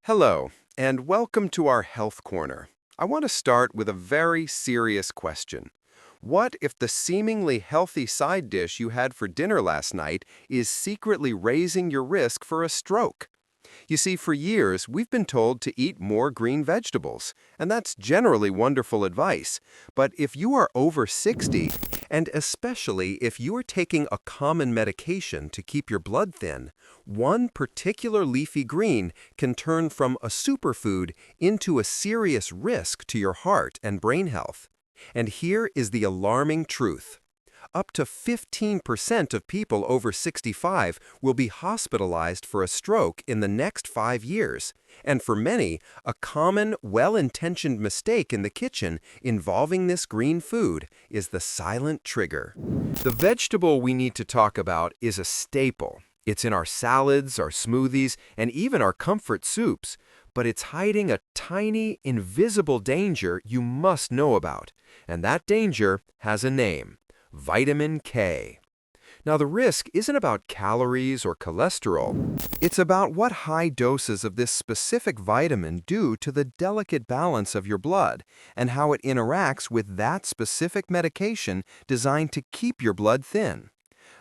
Hello, and welcome to our Health Corner. I want to start with a very serious question. What if the seemingly healthy side dish you had for dinner last night is secretly raising your risk for a stroke? You see, for years, we've been told to eat more green vegetables, and that's generally wonderful advice. But if you are over 60, and especially if you are taking a common medication to keep your blood thin, one particular leafy green can turn from a superfood into a serious risk to your heart and brain health. And here is the alarming truth. Up to 15% of people over 65 will be hospitalized for a stroke in the next 5 years. And for many, a common, well-intentioned mistake in the kitchen involving this green food is the silent trigger. The vegetable we need to talk about is a staple. It's in our salads, our smoothies, and even our comfort soups. But it's hiding a tiny, invisible danger you must know about. And that danger has a name. Vitamin K. Now, the risk isn't about calories or cholesterol. It's about what high doses of this specific vitamin do to the delicate balance of your blood and how it interacts with that specific medication designed to keep your blood thin.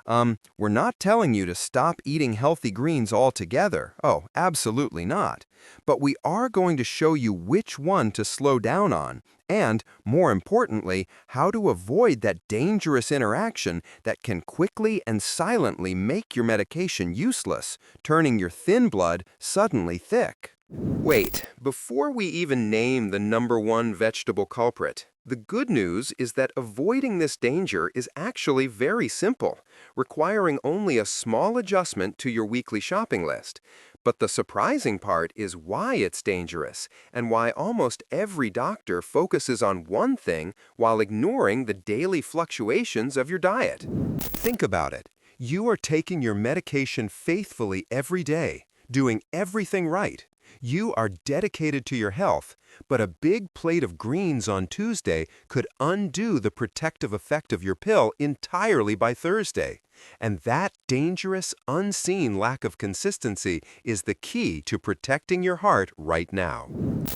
We're not telling you to stop eating healthy greens altogether. Oh, absolutely not. But we are going to show you which one to slow down on and, more importantly, how to avoid that dangerous interaction that can quickly and silently make your medication useless, turning your thin blood suddenly thick. Wait, before we even name the number one vegetable culprit, the good news is that avoiding this danger is actually very simple, requiring only a small adjustment to your weekly shopping list. But the surprising part is why it's dangerous and why almost every doctor focuses on one thing while ignoring the daily fluctuations of your diet. Think about it. You are taking your medication faithfully every day, doing everything right. You are dedicated to your health, but a big plate of greens on Tuesday could undo the protective effect of your pill entirely by Thursday. And that dangerous, unseen lack of consistency is the key to protecting your heart right now.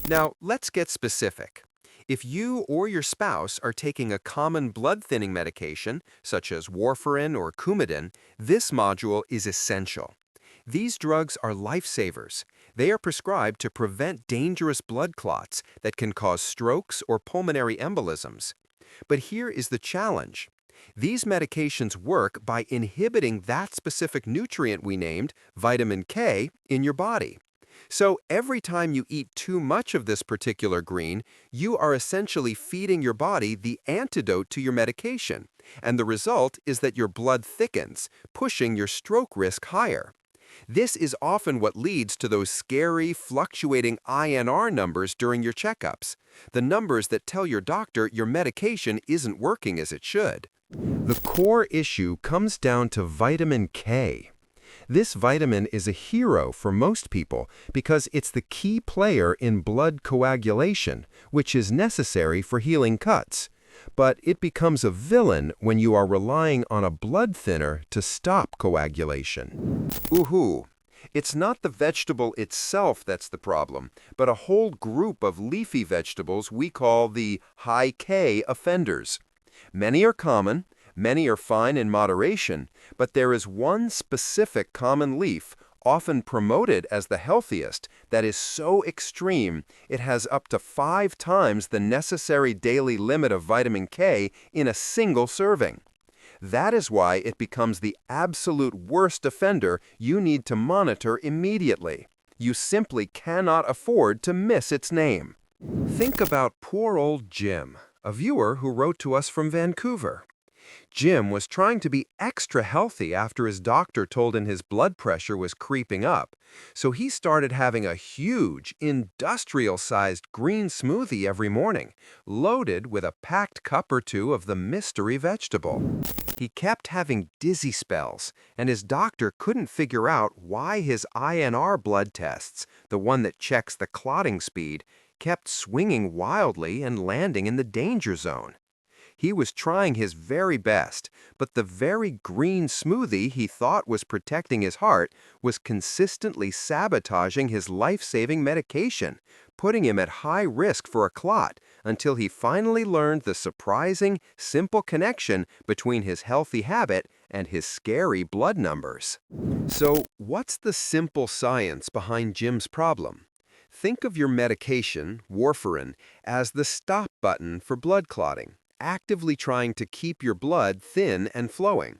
Now, let's get specific. If you or your spouse are taking a common blood-thinning medication, such as warfarin or Coumadin, this module is essential. These drugs are lifesavers. They are prescribed to prevent dangerous blood clots that can cause strokes or pulmonary embolisms. But here is the challenge. These medications work by inhibiting that specific nutrient we named, vitamin K, in your body. So every time you eat too much of this particular green, you are essentially feeding your body the antidote to your medication. And the result is that your blood thickens, pushing your stroke risk higher. This is often what leads to those scary, fluctuating INR numbers during your checkups, the numbers that tell your doctor your medication isn't working as it should. The core issue comes down to vitamin K. This vitamin is a hero for most people because it's the key player in blood coagulation, which is necessary for healing cuts. But it becomes a villain when you are relying on a blood thinner to stop coagulation. Ooh, it's not the vegetable itself that's the problem, but a whole group of leafy vegetables we call the high K offenders. Many are common, many are fine in moderation, but there is one specific common leaf, often promoted as the healthiest, that is so extreme it has up to 5 times the necessary daily limit of vitamin K in a single serving. That is why it becomes the absolute worst offender you need to monitor immediately. You simply cannot afford to miss its name. Think about poor old Jim, a viewer who wrote to us from Vancouver. Jim was trying to be extra healthy after his doctor told him his blood pressure was creeping up, so he started having a huge, industrial-sized green smoothie every morning, loaded with a packed cup or two of the mystery vegetable. He kept having dizzy spells, and his doctor couldn't figure out why his INR blood tests, the one that checks the clotting speed, kept swinging wildly and landing in the danger zone. He was trying his very best, but the very green smoothie he thought was protecting his heart was consistently sabotaging his life-saving medication, putting him at high risk for a clot until he finally learned the surprising, simple connection between his healthy habit and his scary blood numbers. So, what's the simple science behind Jim's problem? Think of your medication, warfarin, as the stop button for blood clotting, actively trying to keep your blood thin and flowing.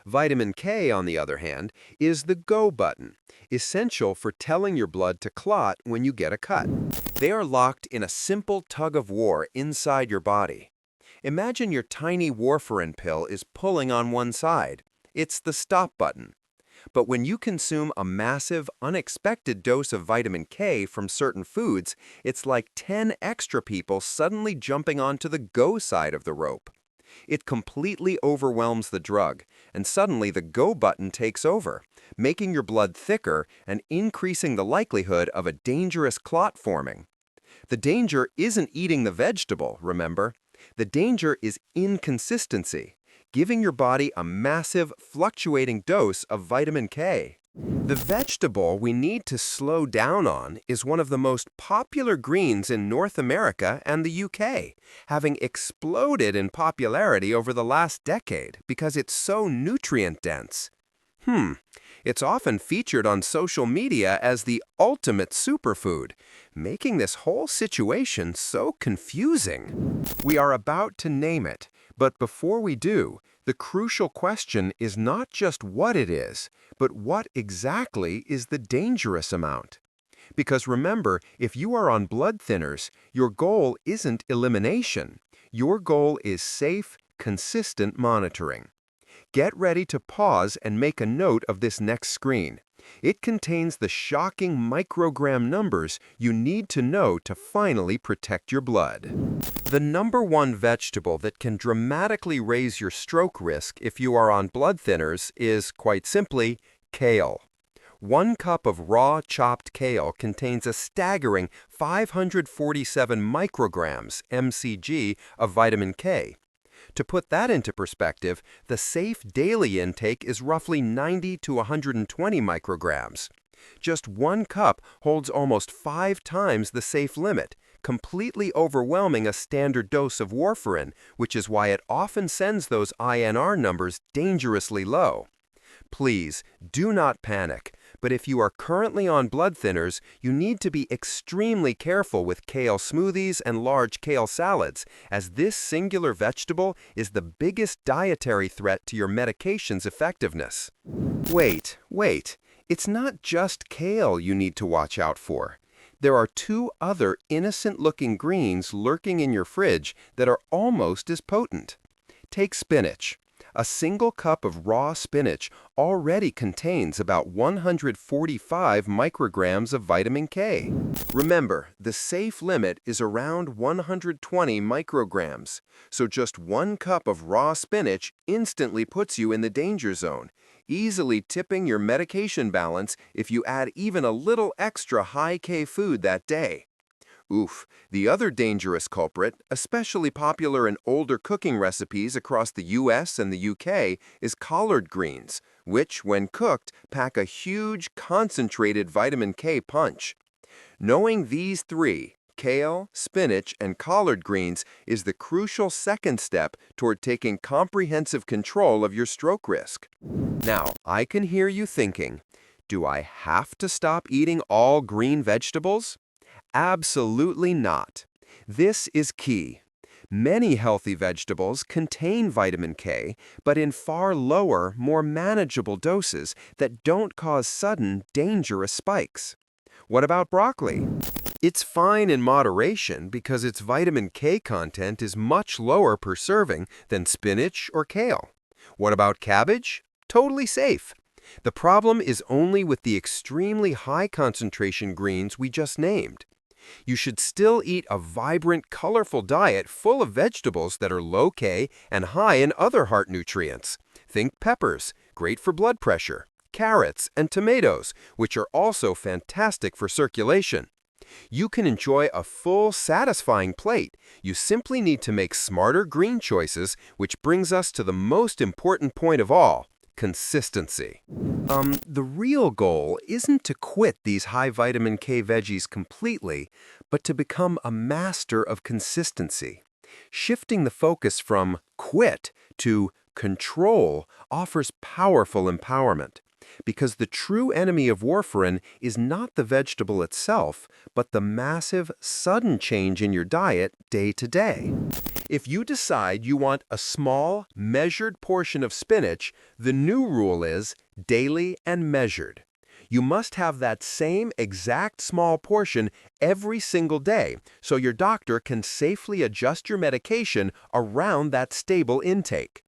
Vitamin K, on the other hand, is the go button, essential for telling your blood to clot when you get a cut. They are locked in a simple tug of war inside your body. Imagine your tiny warfarin pill is pulling on one side. It's the stop button. But when you consume a massive, unexpected dose of vitamin K from certain foods, it's like 10 extra people suddenly jumping onto the go side of the rope. It completely overwhelms the drug, and suddenly the go button takes over, making your blood thicker and increasing the likelihood of a dangerous clot forming. The danger isn't eating the vegetable, remember? The danger is inconsistency, giving your body a massive, fluctuating dose of vitamin K. The vegetable we need to slow down on is one of the most popular greens in North America and the UK, having exploded in popularity over the last decade because it's so nutrient-dense. It's often featured on social media as the ultimate superfood, making this whole situation so confusing. We are about to name it, but before we do, the crucial question is not just what it is, but what exactly is the dangerous amount. Because remember, if you are on blood thinners, your goal isn't elimination. Your goal is safe, consistent monitoring. Get ready to pause and make a note of this next screen. It contains the shocking microgram numbers you need to know to finally protect your blood. The number one vegetable that can dramatically raise your stroke risk if you are on blood thinners is, quite simply, kale. 1 cup of raw chopped kale contains a staggering 547 micrograms mcg of vitamin K. To put that into perspective, the safe daily intake is roughly 90 to 120 micrograms. Just 1 cup holds almost 5 times the safe limit, completely overwhelming a standard dose of warfarin, which is why it often sends those INR numbers dangerously low. Please, do not panic, but if you are currently on blood thinners, you need to be extremely careful with kale smoothies and large kale salads, as this singular vegetable is the biggest dietary threat to your medication's effectiveness. Wait, it's not just kale you need to watch out for. There are 2 other innocent-looking greens lurking in your fridge that are almost as potent. Take spinach. A single cup of raw spinach already contains about 145 micrograms of vitamin K. Remember, the safe limit is around 120 micrograms, so just 1 cup of raw spinach instantly puts you in the danger zone, easily tipping your medication balance if you add even a little extra high K food that day. Oof, the other dangerous culprit, especially popular in older cooking recipes across the US and the UK, is collard greens, which, when cooked, pack a huge, concentrated vitamin K punch. Knowing these 3, kale, spinach, and collard greens, is the crucial second step toward taking comprehensive control of your stroke risk. Now, I can hear you thinking, do I have to stop eating all green vegetables? Absolutely not. This is key. Many healthy vegetables contain vitamin K, but in far lower, more manageable doses that don't cause sudden, dangerous spikes. What about broccoli? It's fine in moderation because its vitamin K content is much lower per serving than spinach or kale. What about cabbage? Totally safe. The problem is only with the extremely high concentration greens we just named. You should still eat a vibrant, colorful diet full of vegetables that are low K and high in other heart nutrients. Think peppers, great for blood pressure, carrots, and tomatoes, which are also fantastic for circulation. You can enjoy a full, satisfying plate. You simply need to make smarter green choices, which brings us to the most important point of all, consistency. The real goal isn't to quit these high vitamin K veggies completely, but to become a master of consistency. Shifting the focus from quit to control offers powerful empowerment, because the true enemy of warfarin is not the vegetable itself, but the massive, sudden change in your diet day to day. If you decide you want a small, measured portion of spinach, the new rule is daily and measured. You must have that same exact small portion every single day, so your doctor can safely adjust your medication around that stable intake.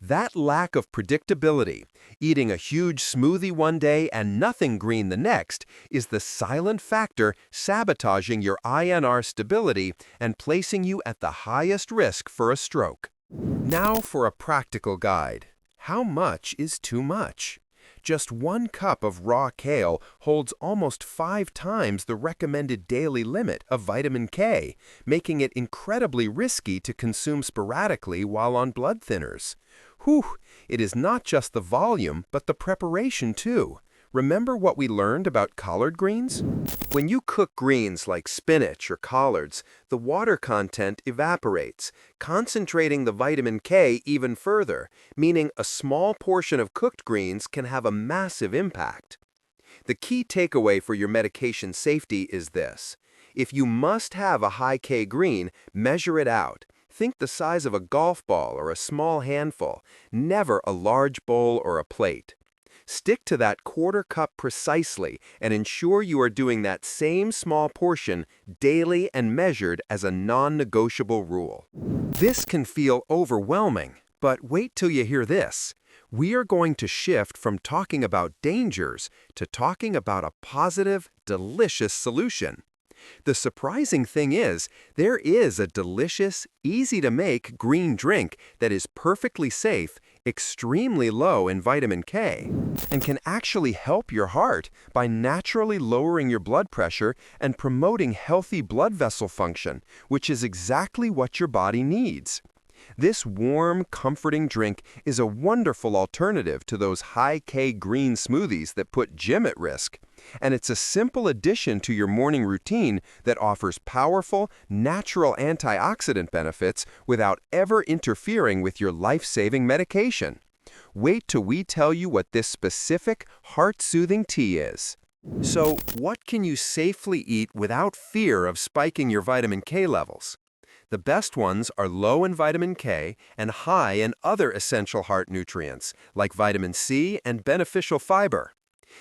That lack of predictability, eating a huge smoothie one day and nothing green the next, is the silent factor sabotaging your INR stability and placing you at the highest risk for a stroke. Now for a practical guide. How much is too much? Just 1 cup of raw kale holds almost 5 times the recommended daily limit of vitamin K, making it incredibly risky to consume sporadically while on blood thinners. Whew, it is not just the volume, but the preparation too. Remember what we learned about collard greens? When you cook greens like spinach or collards, the water content evaporates, concentrating the vitamin K even further, meaning a small portion of cooked greens can have a massive impact. The key takeaway for your medication safety is this. If you must have a high K green, measure it out. Think the size of a golf ball or a small handful, never a large bowl or a plate. Stick to that 1/4 cup precisely and ensure you are doing that same small portion daily and measured as a non-negotiable rule. This can feel overwhelming, but wait till you hear this. We are going to shift from talking about dangers to talking about a positive, delicious solution. The surprising thing is, there is a delicious, easy-to-make green drink that is perfectly safe, extremely low in vitamin K, and can actually help your heart by naturally lowering your blood pressure and promoting healthy blood vessel function, which is exactly what your body needs. This warm, comforting drink is a wonderful alternative to those high-K green smoothies that put Jim at risk. And it's a simple addition to your morning routine that offers powerful, natural antioxidant benefits without ever interfering with your life-saving medication. Wait till we tell you what this specific, heart-soothing tea is. So, what can you safely eat without fear of spiking your vitamin K levels? The best ones are low in vitamin K and high in other essential heart nutrients, like vitamin C and beneficial fiber.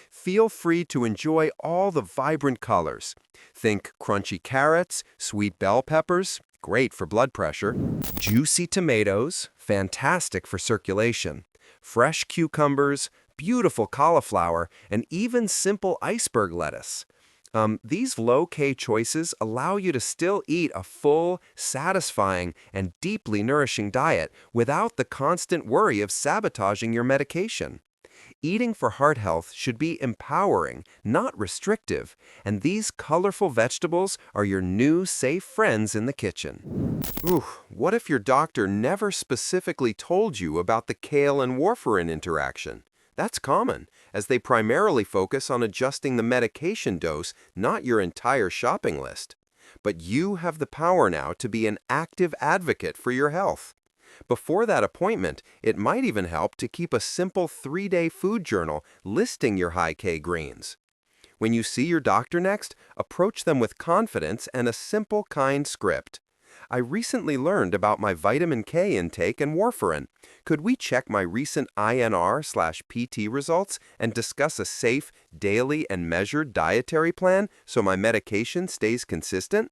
Feel free to enjoy all the vibrant colors. Think crunchy carrots, sweet bell peppers, great for blood pressure, juicy tomatoes, fantastic for circulation, fresh cucumbers, beautiful cauliflower, and even simple iceberg lettuce. These low-K choices allow you to still eat a full, satisfying, and deeply nourishing diet without the constant worry of sabotaging your medication. Eating for heart health should be empowering, not restrictive, and these colorful vegetables are your new safe friends in the kitchen. Ooh, what if your doctor never specifically told you about the kale and warfarin interaction? That's common, as they primarily focus on adjusting the medication dose, not your entire shopping list. But you have the power now to be an active advocate for your health. Before that appointment, it might even help to keep a simple 3-day food journal listing your high-K greens. When you see your doctor next, approach them with confidence and a simple, kind script. I recently learned about my vitamin K intake and warfarin. Could we check my recent INR/PT results and discuss a safe, daily, and measured dietary plan so my medication stays consistent?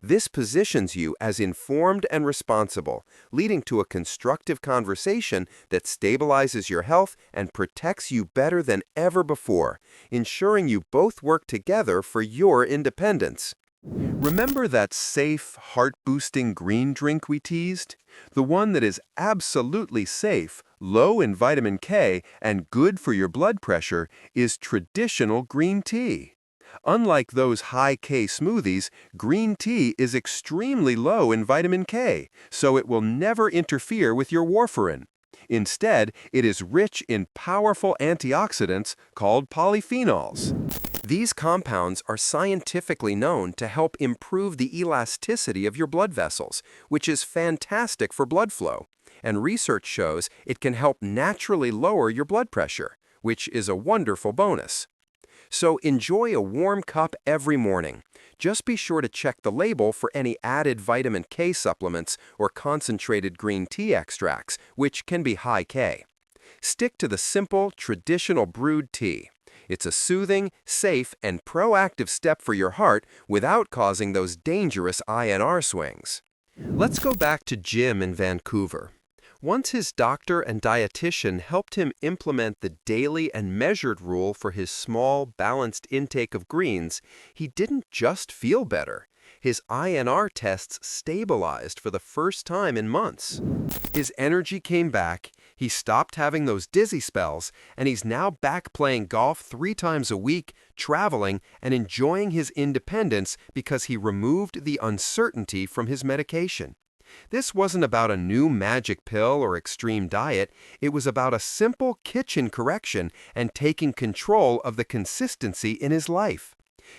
This positions you as informed and responsible, leading to a constructive conversation that stabilizes your health and protects you better than ever before, ensuring you both work together for your independence. Remember that safe, heart-boosting green drink we teased? The one that is absolutely safe, low in vitamin K, and good for your blood pressure is traditional green tea. Unlike those high K smoothies, green tea is extremely low in vitamin K, so it will never interfere with your warfarin. Instead, it is rich in powerful antioxidants called polyphenols. These compounds are scientifically known to help improve the elasticity of your blood vessels, which is fantastic for blood flow. And research shows it can help naturally lower your blood pressure, which is a wonderful bonus. So enjoy a warm cup every morning. Just be sure to check the label for any added vitamin K supplements or concentrated green tea extracts, which can be high K. Stick to the simple, traditional brewed tea. It's a soothing, safe, and proactive step for your heart without causing those dangerous INR swings. Let's go back to Jim in Vancouver. Once his doctor and dietitian helped him implement the daily and measured rule for his small, balanced intake of greens, he didn't just feel better. His INR tests stabilized for the first time in months. His energy came back, he stopped having those dizzy spells, and he's now back playing golf 3 times a week, traveling, and enjoying his independence because he removed the uncertainty from his medication. This wasn't about a new magic pill or extreme diet, it was about a simple kitchen correction and taking control of the consistency in his life.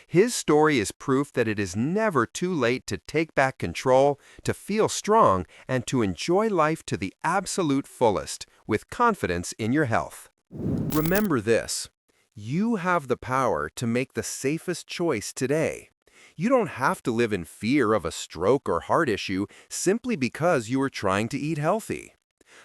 His story is proof that it is never too late to take back control, to feel strong, and to enjoy life to the absolute fullest, with confidence in your health. Remember this: you have the power to make the safest choice today. You don't have to live in fear of a stroke or heart issue simply because you are trying to eat healthy.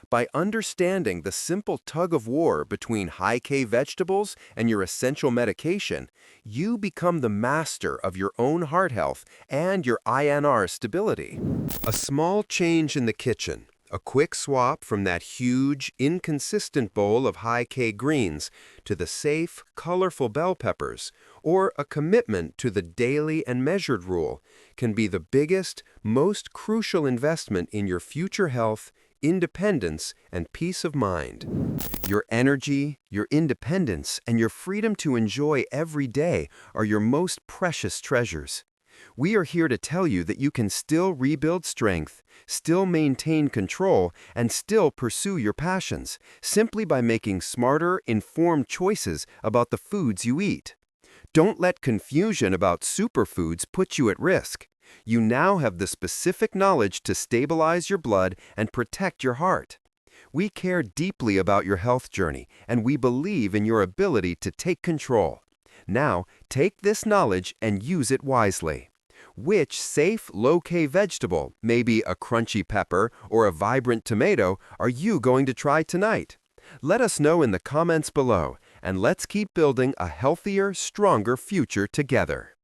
By understanding the simple tug-of-war between high-K vegetables and your essential medication, you become the master of your own heart health and your INR stability. A small change in the kitchen, a quick swap from that huge, inconsistent bowl of high-K greens to the safe, colorful bell peppers, or a commitment to the daily and measured rule can be the biggest, most crucial investment in your future health, independence, and peace of mind. Your energy, your independence, and your freedom to enjoy every day are your most precious treasures. We are here to tell you that you can still rebuild strength, still maintain control, and still pursue your passions, simply by making smarter, informed choices about the foods you eat. Don't let confusion about superfoods put you at risk. You now have the specific knowledge to stabilize your blood and protect your heart. We care deeply about your health journey, and we believe in your ability to take control. Now, take this knowledge and use it wisely. Which safe, low-K vegetable, maybe a crunchy pepper or a vibrant tomato, are you going to try tonight? Let us know in the comments below, and let's keep building a healthier, stronger future together.